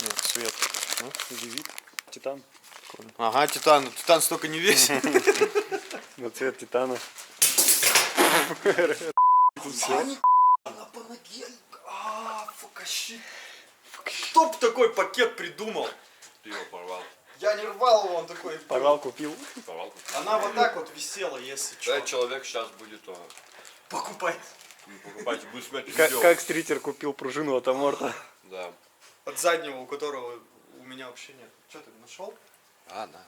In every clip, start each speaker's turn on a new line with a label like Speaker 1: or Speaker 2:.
Speaker 1: Нет, свет. Ну, удивит.
Speaker 2: Титан.
Speaker 1: Ага, титан. Титан столько не весит.
Speaker 2: На цвет титана.
Speaker 1: Кто б такой пакет придумал?
Speaker 3: Ты его порвал.
Speaker 1: Я не рвал его, он такой.
Speaker 2: Порвал, купил.
Speaker 3: Порвал.
Speaker 1: Она вот так вот висела, если что.
Speaker 3: Да, человек сейчас будет
Speaker 1: Покупай.
Speaker 3: покупать, будет смотреть
Speaker 2: Как,
Speaker 3: видео.
Speaker 2: как стритер купил пружину от Аморта.
Speaker 3: Да.
Speaker 1: От заднего, у которого у меня вообще нет. Что ты нашел?
Speaker 3: А, да.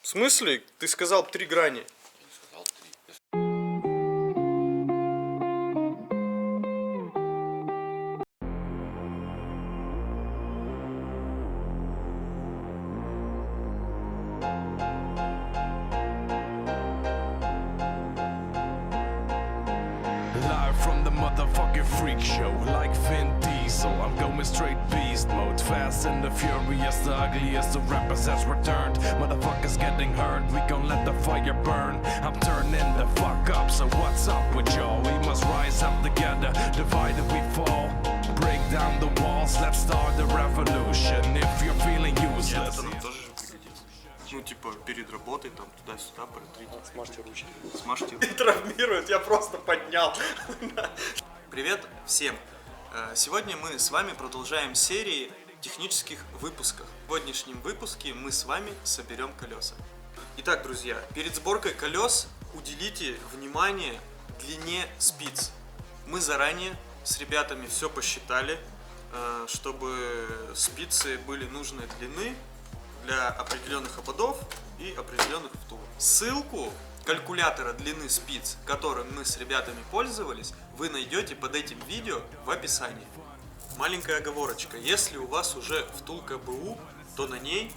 Speaker 1: В смысле? Ты сказал 3 грани.
Speaker 3: Я не сказал 3.
Speaker 4: Live from the motherfucking freak show, like Vin Diesel. I'm going straight beast mode, fast and the furious, the ugliest of rappers has returned. Motherfuckers getting hurt, we gon' let the fire burn. I'm turning the fuck up, so what's up with y'all? We must rise up together, divided we fall. Break down the walls, let's start the revolution. If you're feeling useless.
Speaker 1: Тоже же пригодится. Ну, типа, перед работой, там, туда-сюда протрите.
Speaker 2: Смажьте ручки.
Speaker 1: Смажьте. Травмирует, я просто поднял.
Speaker 5: Привет всем! Сегодня мы с вами продолжаем серии технических выпусков. В сегодняшнем выпуске мы с вами соберем колеса. Итак, друзья, перед сборкой колес уделите внимание длине спиц. Мы заранее с ребятами все посчитали, чтобы спицы были нужной длины для определенных ободов и определенных втулок. Ссылку калькулятора длины спиц, которым мы с ребятами пользовались, вы найдете под этим видео в описании. Маленькая оговорочка: если у вас уже втулка БУ, то на ней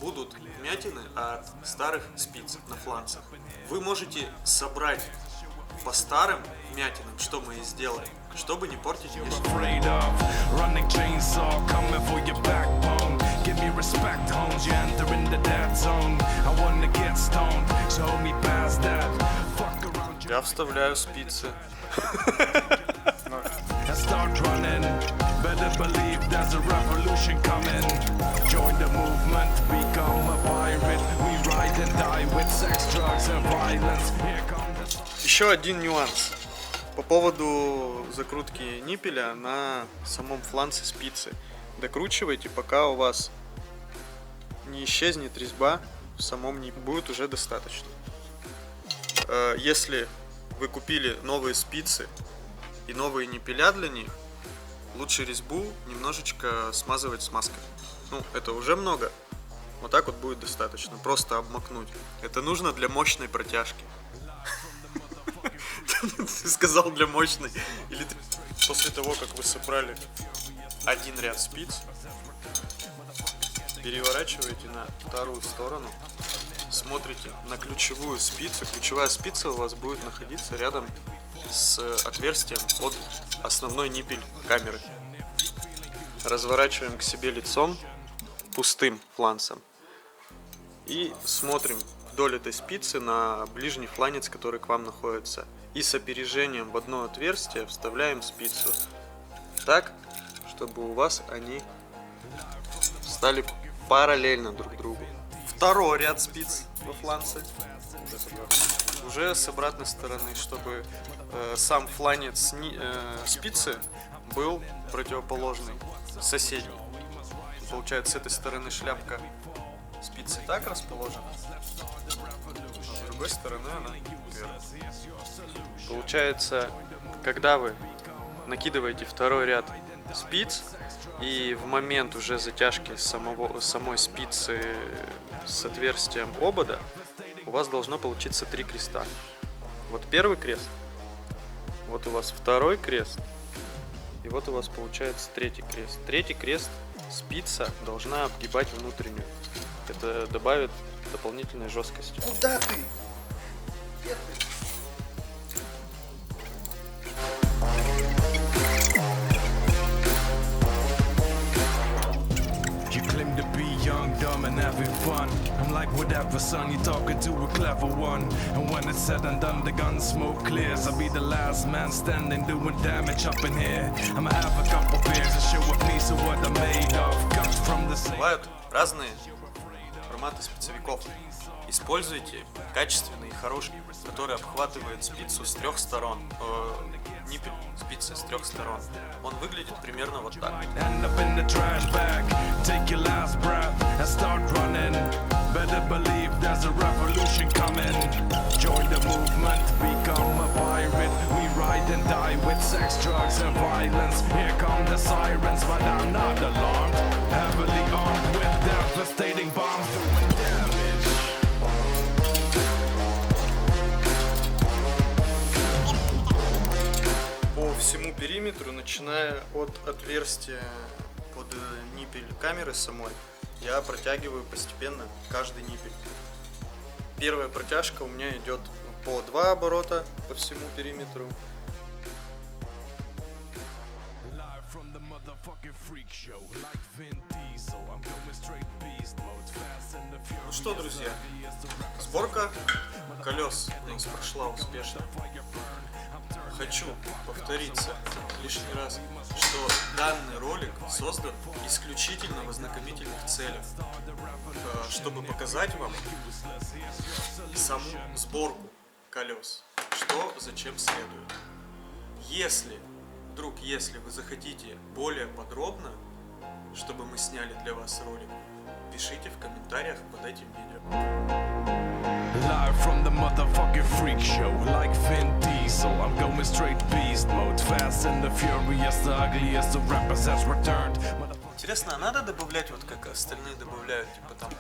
Speaker 5: будут вмятины от старых спиц на фланцах. Вы можете собрать по старым вмятинам, что мы и сделаем, чтобы не портить внешний.
Speaker 4: Afraid of running chainsaw coming for your backbone. Give me respect, homes. You enter in the dead zone. I wanna get stoned, so hold me past that. Fuck around
Speaker 1: Я вставляю спицы.
Speaker 4: and start running. Better believe there's a revolution coming. Join the movement, become a pirate. We ride and die with sex, drugs and violence. Here comes the
Speaker 1: Еще один нюанс. По поводу закрутки ниппеля на самом фланце спицы. Докручивайте, пока у вас не исчезнет резьба в самом ниппеле. Будет уже достаточно. Если вы купили новые спицы и новые ниппеля для них, лучше резьбу немножечко смазывать смазкой. Ну, это уже много. Вот так вот будет достаточно. Просто обмакнуть. Это нужно для мощной протяжки. Ты сказал для мощной. Или ты... После того, как вы собрали один ряд спиц, переворачиваете на вторую сторону, смотрите на ключевую спицу. Ключевая спица у вас будет находиться рядом с отверстием под основной ниппель камеры. Разворачиваем к себе лицом, пустым фланцем, и смотрим вдоль этой спицы на ближний фланец, который к вам находится. И с опережением в одно отверстие вставляем спицу так, чтобы у вас они стали параллельно друг другу. Второй ряд спиц во фланце уже с обратной стороны, чтобы сам фланец спицы был противоположный, соседний. Получается, с этой стороны шляпка спицы так расположена, а с другой стороны она вверх. Получается, когда вы накидываете второй ряд спиц, и в момент уже затяжки самой спицы с отверстием обода у вас должно получиться 3 креста. Вот первый крест, вот у вас второй крест, и вот у вас получается третий крест. Третий крест спица должна обгибать внутреннюю. Это добавит дополнительной жесткости.
Speaker 5: Куда ты?
Speaker 4: You claim to be young, dumb, and having fun. I'm like, whatever, son, you're talking to a clever one. And when it's said and done, the gun smoke clears. I'll be the last man standing, doing damage up in here. I'ma have a couple beers and show a piece of what I'm made of. Cut from the same.
Speaker 5: Бывают разные форматы спицевиков. Используйте качественный и хороший, который обхватывает спицу с 3 сторон. Ниппель спицы с 3 сторон. Он выглядит примерно вот так.
Speaker 4: End up in the trash bag. Take your last breath and start running. Better believe there's a revolution coming. Join the movement, become a pirate. We ride and die with sex, drugs and violence. Here come the sirens, but I'm not alarmed. Heavily armed with devastating bombs doing damage.
Speaker 5: По всему периметру, начиная от отверстия под ниппель камеры самой, я протягиваю постепенно каждый ниппель. Первая протяжка у меня идет по 2 оборота по всему периметру.
Speaker 4: Live from the motherfucking freak show, like Vin Diesel. I'm going straight beast mode, fast and the
Speaker 5: Ну что, друзья, сборка колес у нас прошла успешно. Хочу повториться лишний раз, что данный ролик создан исключительно в ознакомительных целях, чтобы показать вам саму сборку колес, что зачем следует. Если вы захотите более подробно, чтобы мы сняли для вас ролик, пишите в комментариях под этим видео.
Speaker 4: Live from the motherfucking freak show, like Vin Diesel. I'm going straight beast mode, fast and the furious, the ugliest of rappers has returned.
Speaker 5: Интересно, а надо добавлять, вот как остальные добавляют, типа там,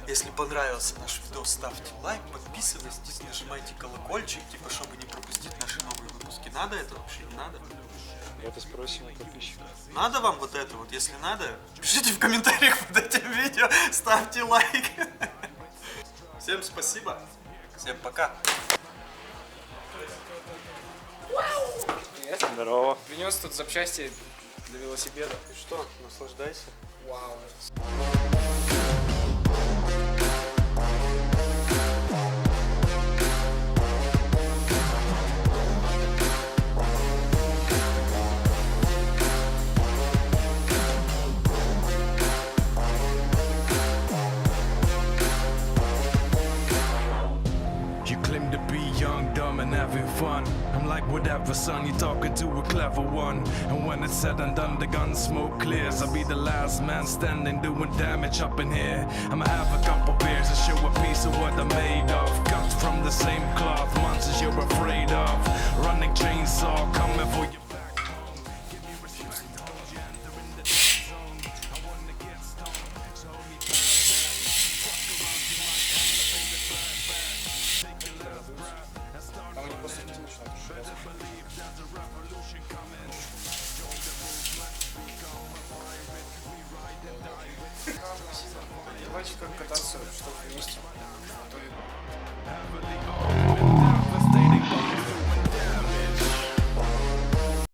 Speaker 5: если понравился наш видос, ставьте лайк, подписывайтесь, нажимайте колокольчик, типа, чтобы не пропустить наши новые выпуски. Надо это вообще, не надо?
Speaker 2: Это спросим у подписчиков.
Speaker 5: Надо вам вот это вот? Если надо, пишите в комментариях под этим видео, ставьте лайк. Всем спасибо, всем пока.
Speaker 6: Привет.
Speaker 2: Здорово.
Speaker 6: Принес тут запчасти для велосипеда.
Speaker 5: И что, наслаждайся.
Speaker 6: Вау.
Speaker 4: You claim to be young, dumb, and having fun. I'm like, whatever, son, you're talking to a clever one. And when it's said and done, the gun smoke clears. I'll be the last man standing, doing damage up in here. I'ma have a couple beers and show a piece of what I'm made of. Cut from the same cloth, monsters you're afraid of. Running chainsaw, coming for you.
Speaker 6: Там они после этого начинают шляться. Давайте как кататься, что вместе. А то
Speaker 4: Heavily